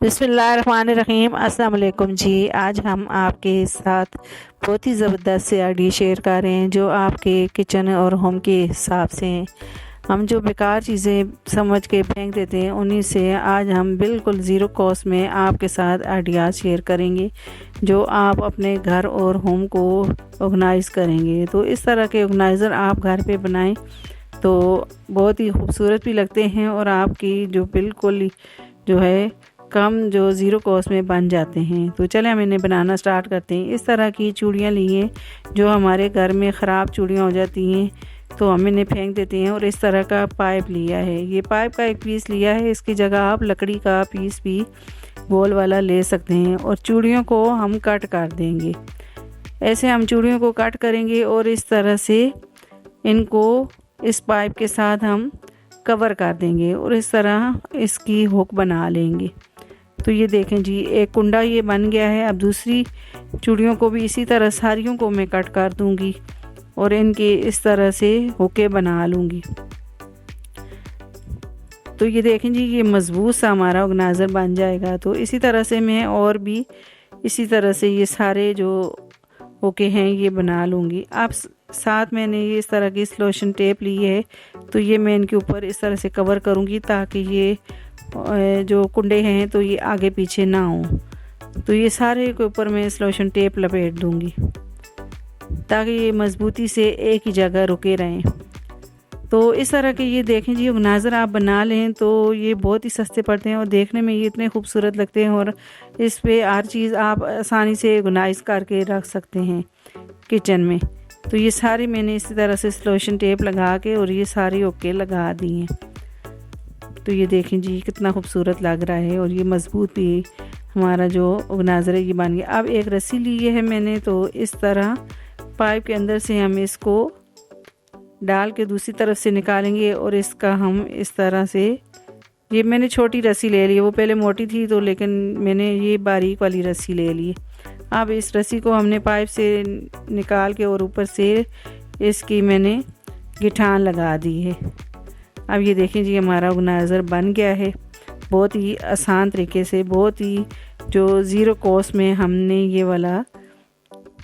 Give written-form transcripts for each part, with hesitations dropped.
बिस्मिल्लाहिर्रहमानिर्रहीम। अस्सलाम वालेकुम जी। आज हम आपके साथ बहुत ही ज़बरदस्त से आइडिया शेयर कर रहे हैं जो आपके किचन और होम के हिसाब से हैं। हम जो बेकार चीज़ें समझ के फेंक देते हैं उन्हीं से आज हम बिल्कुल ज़ीरो कॉस्ट में आपके साथ आइडियाज़ शेयर करेंगे जो आप अपने घर और होम को ऑर्गेनाइज़ करेंगे। तो इस तरह के ऑर्गेनाइज़र आप घर पे बनाएं तो बहुत ही खूबसूरत भी लगते हैं और आपकी जो बिल्कुल जो है कम जो ज़ीरो कॉस्ट में बन जाते हैं। तो चले हम इन्हें बनाना स्टार्ट करते हैं। इस तरह की चूड़ियाँ लिए जो हमारे घर में ख़राब चूड़ियाँ हो जाती हैं तो हम इन्हें फेंक देते हैं। और इस तरह का पाइप लिया है, ये पाइप का एक पीस लिया है, इसकी जगह आप लकड़ी का पीस भी गोल वाला ले सकते हैं। और चूड़ियों को हम कट कर देंगे, ऐसे हम चूड़ियों को कट करेंगे और इस तरह से इनको इस पाइप के साथ हम कवर कर देंगे और इस तरह इसकी हुक बना लेंगे। तो ये देखें जी, एक कुंडा ये बन गया है। अब दूसरी चूड़ियों को भी इसी तरह सारियों को मैं कट कर दूंगी और इनके इस तरह से हुकें बना लूँगी। तो ये देखें जी, ये मज़बूत सा हमारा ऑर्गेनाइज़र बन जाएगा। तो इसी तरह से मैं और भी इसी तरह से ये सारे जो हुकें हैं ये बना लूँगी। आप साथ मैंने ये इस तरह की स्लोशन टेप ली है तो ये मैं इनके ऊपर इस तरह से कवर करूँगी ताकि ये जो कुंडे हैं तो ये आगे पीछे ना हो। तो ये सारे के ऊपर मैं स्लोशन टेप लपेट दूँगी ताकि ये मज़बूती से एक ही जगह रुके रहें। तो इस तरह के ये देखें जी, ऑर्गेनाइज़र आप बना लें तो ये बहुत ही सस्ते पड़ते हैं और देखने में ये इतने खूबसूरत लगते हैं और इस पे हर चीज़ आप आसानी से ऑर्गेनाइज़ करके रख सकते हैं किचन में। तो ये सारी मैंने इसी तरह से स्लोशन टेप लगा के और ये सारी ओके लगा दी हैं। तो ये देखें जी, कितना खूबसूरत लग रहा है और ये मज़बूत भी हमारा जो ऑर्गेनाइज़र है ये बन गया। अब एक रस्सी ली है मैंने, तो इस तरह पाइप के अंदर से हम इसको डाल के दूसरी तरफ से निकालेंगे और इसका हम इस तरह से, ये मैंने छोटी रस्सी ले ली, वो पहले मोटी थी तो लेकिन मैंने ये बारीक वाली रस्सी ले ली। अब इस रस्सी को हमने पाइप से निकाल के और ऊपर से इसकी मैंने गिठान लगा दी है। अब ये देखें जी, हमारा ऑर्गेनाइज़र बन गया है बहुत ही आसान तरीके से, बहुत ही जो ज़ीरो कॉस्ट में हमने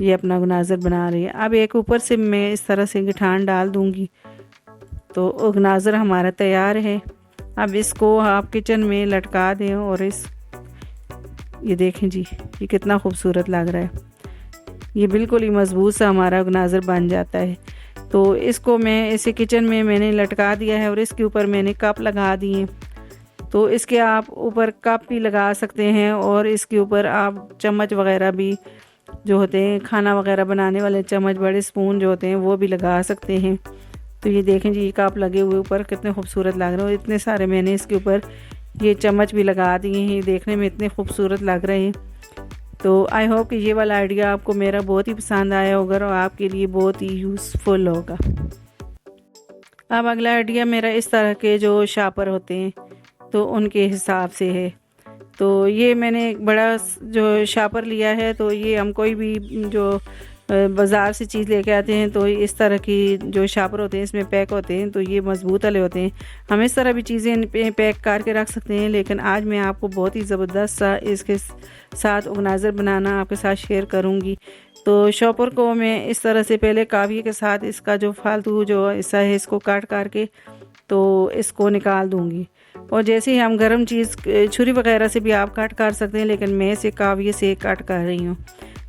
ये अपना ऑर्गेनाइज़र बना रही है। अब एक ऊपर से मैं इस तरह से गिठान डाल दूंगी तो ऑर्गेनाइज़र हमारा तैयार है। अब इसको आप किचन में लटका दें और ये देखें जी, ये कितना खूबसूरत लग रहा है। ये बिल्कुल ही मज़बूत सा हमारा ऑर्गेनाइज़र बन जाता है। तो इसको मैं इसे किचन में मैंने लटका दिया है और इसके ऊपर मैंने कप लगा दिए। तो इसके आप ऊपर कप भी लगा सकते हैं और इसके ऊपर आप चम्मच वगैरह भी जो होते हैं, खाना वगैरह बनाने वाले चम्मच, बड़े स्पून जो होते हैं वो भी लगा सकते हैं। तो ये देखें जी, ये कप लगे हुए ऊपर कितने खूबसूरत लग रहे हैं और इतने सारे मैंने इसके ऊपर ये चम्मच भी लगा दिए हैं, ये देखने में इतने खूबसूरत लग रहे हैं। तो आई होप कि ये वाला आइडिया आपको मेरा बहुत ही पसंद आया होगा और आपके लिए बहुत ही यूज़फुल होगा। अब अगला आइडिया मेरा इस तरह के जो शापर होते हैं तो उनके हिसाब से है। तो ये मैंने एक बड़ा जो शापर लिया है, तो ये हम कोई भी जो बाज़ार से चीज़ लेके आते हैं तो इस तरह की जो शापर होते हैं इसमें पैक होते हैं, तो ये मज़बूत वाले होते हैं। हम इस तरह भी चीज़ें पैक करके रख सकते हैं, लेकिन आज मैं आपको बहुत ही ज़बरदस्त सा इसके साथ ऑर्गेनाइज़र बनाना आपके साथ शेयर करूँगी। तो शॉपर को मैं इस तरह से पहले काविये के साथ इसका जो फालतू जो हिस्सा है इसको काट करके तो इसको निकाल दूँगी। और जैसे ही हम गर्म चीज़ छुरी वगैरह से भी आप कट कर सकते हैं, लेकिन मैं इसे काविये से कट कर रही हूँ।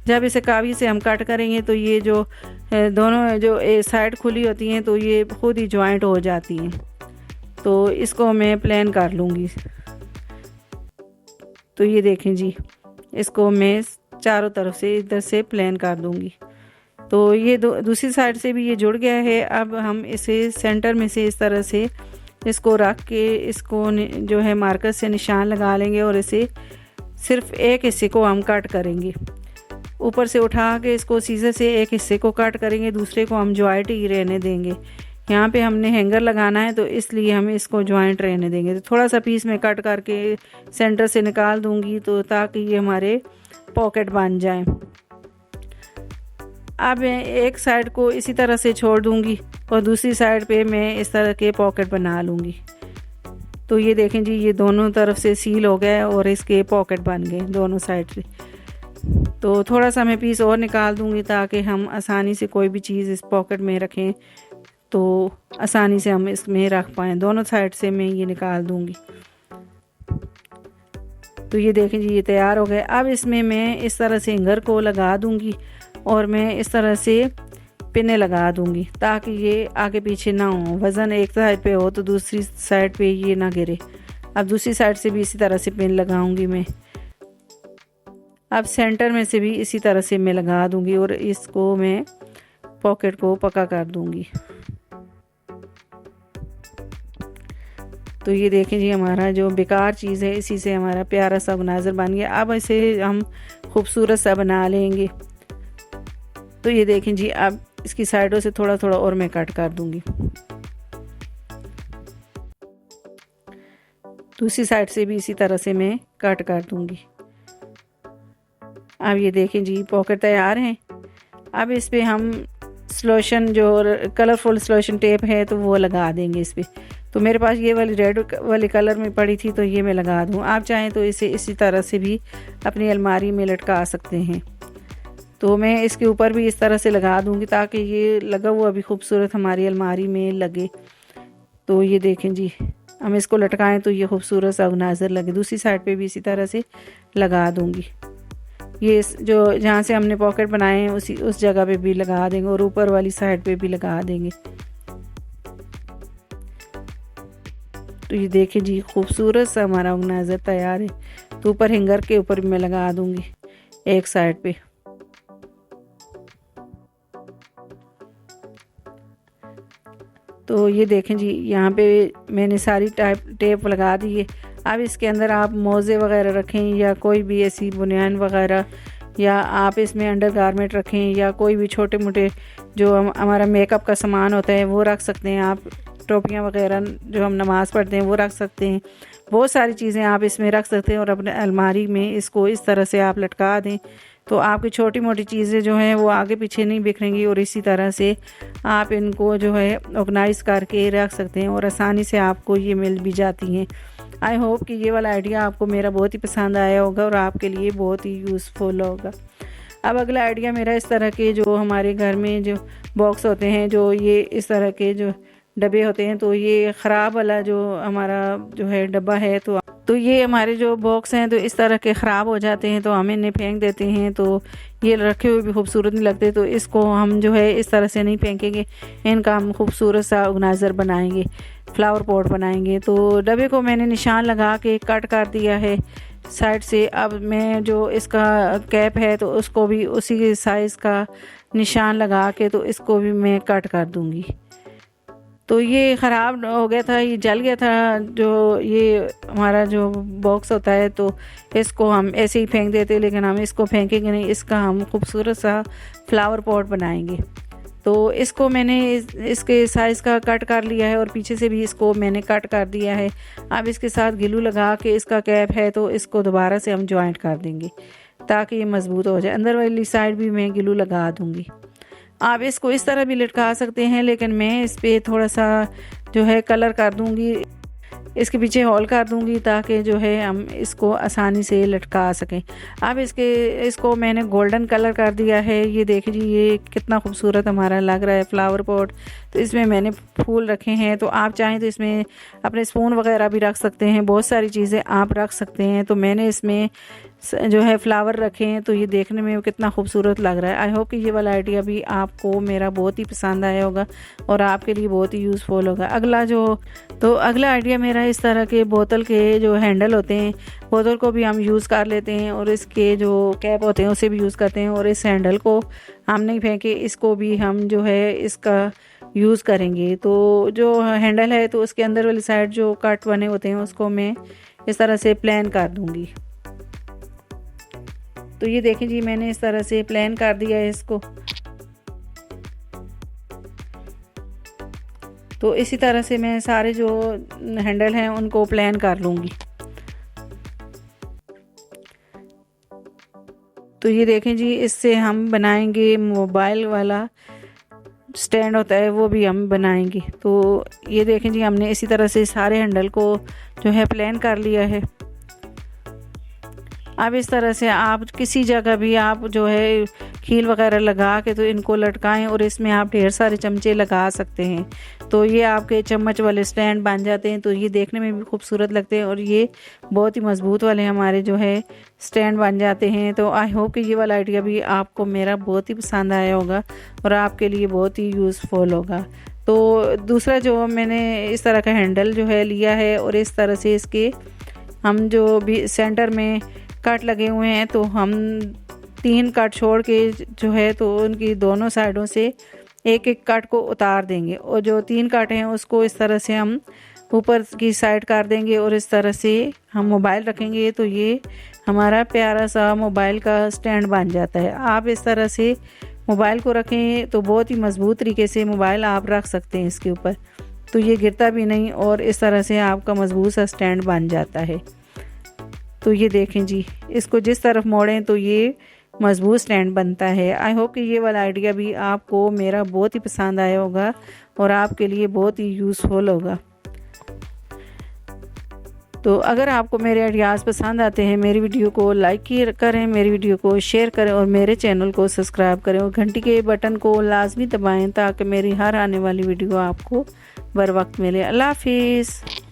जब इसे काविये से हम कट करेंगे तो ये जो दोनों जो साइड खुली होती हैं तो ये खुद ही जॉइंट हो जाती हैं। तो इसको मैं प्लेन कर लूँगी। तो ये देखें जी, इसको मैं चारों तरफ से इधर से प्लेन कर दूँगी। तो ये दूसरी साइड से भी ये जुड़ गया है। अब हम इसे सेंटर में से इस तरह से इसको रख के इसको जो है मार्कर से निशान लगा लेंगे और इसे सिर्फ एक हिस्से को हम कट करेंगे। ऊपर से उठा के इसको सीजर से एक हिस्से को कट करेंगे, दूसरे को हम जॉइंट ही रहने देंगे। यहाँ पे हमने हैंगर लगाना है तो इसलिए हम इसको जॉइंट रहने देंगे। तो थोड़ा सा पीस में कट करके सेंटर से निकाल दूंगी तो ताकि ये हमारे पॉकेट बन जाए। अब एक साइड को इसी तरह से छोड़ दूंगी और दूसरी साइड पे मैं इस तरह के पॉकेट बना लूँगी। तो ये देखें जी, ये दोनों तरफ से सील हो गया है और इसके पॉकेट बन गए दोनों साइड से। तो थोड़ा सा मैं पीस और निकाल दूंगी ताकि हम आसानी से कोई भी चीज़ इस पॉकेट में रखें तो आसानी से हम इसमें रख पाएँ। दोनों साइड से मैं ये निकाल दूंगी। तो ये देखें जी, ये तैयार हो गए। अब इसमें मैं इस तरह से हैंगर को लगा दूंगी और मैं इस तरह से पिने लगा दूंगी ताकि ये आगे पीछे ना हो। वज़न एक साइड पे हो तो दूसरी साइड पे ये ना गिरे। अब दूसरी साइड से भी इसी तरह से पिन लगाऊंगी मैं। अब सेंटर में से भी इसी तरह से मैं लगा दूंगी और इसको मैं पॉकेट को पक्का कर दूंगी। तो ये देखें जी, हमारा जो बेकार चीज़ है इसी से हमारा प्यारा सा ऑर्गेनाइज़र बन गया। अब इसे हम खूबसूरत सा बना लेंगे। तो ये देखें जी, अब इसकी साइडों से थोड़ा थोड़ा और मैं कट कर दूंगी। दूसरी साइड से भी इसी तरह से मैं कट कर दूंगी। अब ये देखें जी, पॉकेट तैयार हैं। अब इस पे हम सॉल्यूशन, जो कलरफुल सॉल्यूशन टेप है, तो वो लगा देंगे इस पे। तो मेरे पास ये वाली रेड वाली कलर में पड़ी थी तो ये मैं लगा दूँ। आप चाहें तो इसे इसी तरह से भी अपनी अलमारी में लटका सकते हैं। तो मैं इसके ऊपर भी इस तरह से लगा दूंगी ताकि ये लगा हुआ भी खूबसूरत हमारी अलमारी में लगे। तो ये देखें जी, हम इसको लटकाएं तो ये खूबसूरत सा ऑर्गेनाइज़र लगे। दूसरी साइड पे भी इसी तरह से लगा दूंगी। ये जो जहाँ से हमने पॉकेट बनाए हैं उस जगह पे भी लगा देंगे और ऊपर वाली साइड पे भी लगा देंगे। तो ये देखें जी, खूबसूरत सा हमारा ऑर्गेनाइज़र तैयार है। तो ऊपर हैंगर के ऊपर भी मैं लगा दूंगी एक साइड पे। तो ये देखें जी, यहाँ पे मैंने सारी टेप लगा दी है। अब इसके अंदर आप मोज़े वगैरह रखें या कोई भी ऐसी बुनियान वगैरह, या आप इसमें अंडरगारमेंट रखें, या कोई भी छोटे मोटे जो हमारा मेकअप का सामान होता है वो रख सकते हैं आप। टोपियाँ वगैरह जो हम नमाज़ पढ़ते हैं वो रख सकते हैं। बहुत सारी चीज़ें आप इसमें रख सकते हैं और अपने अलमारी में इसको इस तरह से आप लटका दें तो आपकी छोटी मोटी चीज़ें जो हैं वो आगे पीछे नहीं बिखरेंगी और इसी तरह से आप इनको जो है ऑर्गेनाइज़ करके रख सकते हैं और आसानी से आपको ये मिल भी जाती हैं। आई होप कि ये वाला आइडिया आपको मेरा बहुत ही पसंद आया होगा और आपके लिए बहुत ही यूज़फुल होगा। अब अगला आइडिया मेरा, इस तरह के जो हमारे घर में जो बॉक्स होते हैं, जो ये इस तरह के जो डब्बे होते हैं, तो ये ख़राब वाला जो हमारा जो है डब्बा है, तो ये हमारे जो बॉक्स हैं तो इस तरह के ख़राब हो जाते हैं तो हम इन्हें फेंक देते हैं। तो ये रखे हुए भी खूबसूरत नहीं लगते। तो इसको हम जो है इस तरह से नहीं फेंकेंगे, इनका हम खूबसूरत सा ऑर्गेनाइज़र बनाएंगे, फ्लावर पॉट बनाएंगे। तो डब्बे को मैंने निशान लगा के कट कर दिया है साइड से। अब मैं जो इसका कैप है तो उसको भी उसी साइज़ का निशान लगा के तो इसको भी मैं कट कर दूंगी। तो ये ख़राब हो गया था, ये जल गया था जो ये हमारा जो बॉक्स होता है, तो इसको हम ऐसे ही फेंक देते, लेकिन हम इसको फेंकेंगे नहीं, इसका हम खूबसूरत सा फ्लावर पॉट बनाएंगे। तो इसको मैंने इसके साइज़ का कट कर लिया है और पीछे से भी इसको मैंने कट कर दिया है। अब इसके साथ ग्लू लगा के, इसका कैप है तो इसको दोबारा से हम जॉइंट कर देंगे ताकि ये मज़बूत हो जाए। अंदर वाली साइड भी मैं ग्लू लगा दूँगी। आप इसको इस तरह भी लटका सकते हैं, लेकिन मैं इस पर थोड़ा सा जो है कलर कर दूंगी, इसके पीछे होल कर दूंगी ताकि जो है हम इसको आसानी से लटका सकें। अब इसको मैंने गोल्डन कलर कर दिया है। ये देखिए जी, ये कितना खूबसूरत हमारा लग रहा है फ्लावर पॉट। तो इसमें मैंने फूल रखे हैं, तो आप चाहें तो इसमें अपने स्पून वगैरह भी रख सकते हैं, बहुत सारी चीज़ें आप रख सकते हैं। तो मैंने इसमें जो है फ्लावर रखे हैं, तो ये देखने में कितना खूबसूरत लग रहा है। आई होप कि ये वाला आइडिया भी आपको मेरा बहुत ही पसंद आया होगा और आपके लिए बहुत ही यूज़फुल होगा। अगला आइडिया मेरा, इस तरह के बोतल के जो हैंडल होते हैं, बोतल को भी हम यूज़ कर लेते हैं और इसके जो कैप होते हैं उसे भी यूज़ करते हैं। और इस हैंडल को हम नहीं फेंके, इसको भी हम जो है इसका यूज़ करेंगे। तो जो हैंडल है तो उसके अंदर वाली साइड जो कट बने होते हैं उसको मैं इस तरह से प्लेन कर दूंगी। तो ये देखें जी, मैंने इस तरह से प्लेन कर दिया है इसको। तो इसी तरह से मैं सारे जो हैंडल हैं उनको प्लेन कर लूँगी। तो ये देखें जी, इससे हम बनाएंगे मोबाइल वाला स्टैंड होता है वो भी हम बनाएंगे। तो ये देखें जी, हमने इसी तरह से सारे हैंडल को जो है प्लान कर लिया है। अब इस तरह से आप किसी जगह भी आप जो है कील वगैरह लगा के तो इनको लटकाएं और इसमें आप ढेर सारे चमचे लगा सकते हैं। तो ये आपके चम्मच वाले स्टैंड बन जाते हैं। तो ये देखने में भी खूबसूरत लगते हैं और ये बहुत ही मज़बूत वाले हमारे जो है स्टैंड बन जाते हैं। तो आई होप कि ये वाला आइडिया भी आपको मेरा बहुत ही पसंद आया होगा और आपके लिए बहुत ही यूज़फुल होगा। तो दूसरा जो मैंने इस तरह का हैंडल जो है लिया है और इस तरह से इसके हम जो भी सेंटर में कट लगे हुए हैं तो हम 3 कट छोड़ के जो है तो उनकी दोनों साइडों से एक एक कट को उतार देंगे और जो 3 कट हैं उसको इस तरह से हम ऊपर की साइड कर देंगे और इस तरह से हम मोबाइल रखेंगे तो ये हमारा प्यारा सा मोबाइल का स्टैंड बन जाता है। आप इस तरह से मोबाइल को रखें तो बहुत ही मज़बूत तरीके से मोबाइल आप रख सकते हैं इसके ऊपर, तो ये गिरता भी नहीं और इस तरह से आपका मज़बूत सा स्टैंड बन जाता है। तो ये देखें जी, इसको जिस तरफ मोड़ें तो ये मज़बूत स्टैंड बनता है। आई होप कि ये वाला आइडिया भी आपको मेरा बहुत ही पसंद आया होगा और आपके लिए बहुत ही यूज़फुल होगा। तो अगर आपको मेरे आइडियाज़ पसंद आते हैं, मेरी वीडियो को लाइक करें, मेरी वीडियो को शेयर करें और मेरे चैनल को सब्सक्राइब करें और घंटी के बटन को लाजमी दबाएं ताकि मेरी हर आने वाली वीडियो आपको बर वक्त मिले। अल्लाह हाफिज़।